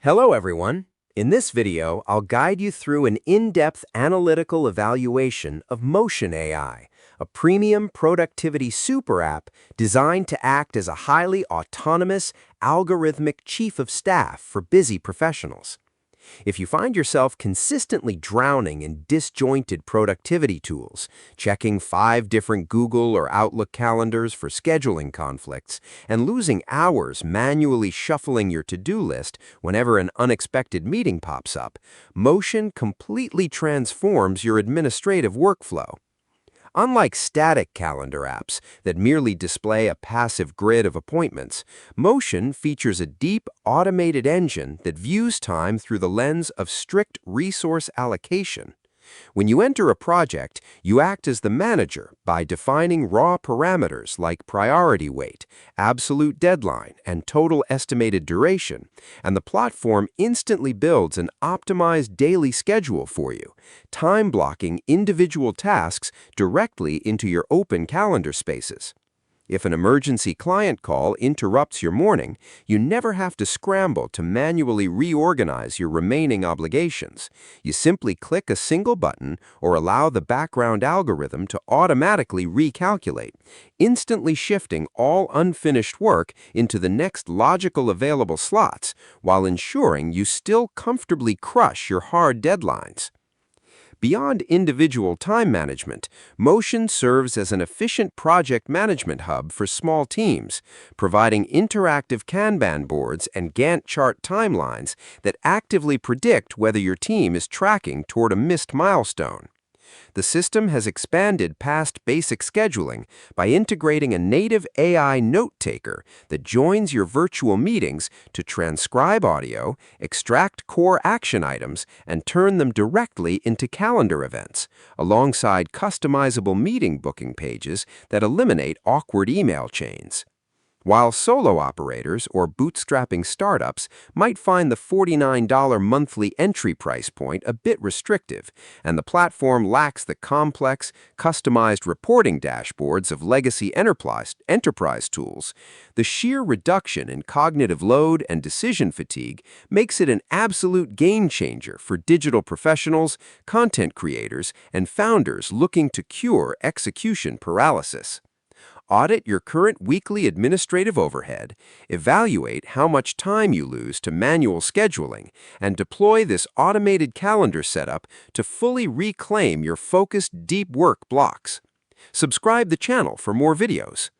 Hello everyone. In this video, I'll guide you through an in-depth analytical evaluation of Motion AI, a premium productivity super app designed to act as a highly autonomous, algorithmic chief of staff for busy professionals. If you find yourself consistently drowning in disjointed productivity tools, checking 5 different Google or Outlook calendars for scheduling conflicts, and losing hours manually shuffling your to-do list whenever an unexpected meeting pops up, Motion completely transforms your administrative workflow. Unlike static calendar apps that merely display a passive grid of appointments, Motion features a deep, automated engine that views time through the lens of strict resource allocation. When you enter a project, you act as the manager by defining raw parameters like priority weight, absolute deadline, and total estimated duration, and the platform instantly builds an optimized daily schedule for you, time blocking individual tasks directly into your open calendar spaces. If an emergency client call interrupts your morning, you never have to scramble to manually reorganize your remaining obligations. You simply click a single button or allow the background algorithm to automatically recalculate, instantly shifting all unfinished work into the next logical available slots while ensuring you still comfortably crush your hard deadlines. Beyond individual time management, Motion serves as an efficient project management hub for small teams, providing interactive Kanban boards and Gantt chart timelines that actively predict whether your team is tracking toward a missed milestone. The system has expanded past basic scheduling by integrating a native AI note-taker that joins your virtual meetings to transcribe audio, extract core action items, and turn them directly into calendar events, alongside customizable meeting booking pages that eliminate awkward email chains. While solo operators or bootstrapping startups might find the $49 monthly entry price point a bit restrictive, and the platform lacks the complex, customized reporting dashboards of legacy enterprise tools, the sheer reduction in cognitive load and decision fatigue makes it an absolute game changer for digital professionals, content creators, and founders looking to cure execution paralysis. Audit your current weekly administrative overhead, evaluate how much time you lose to manual scheduling, and deploy this automated calendar setup to fully reclaim your focused deep work blocks. Subscribe the channel for more videos.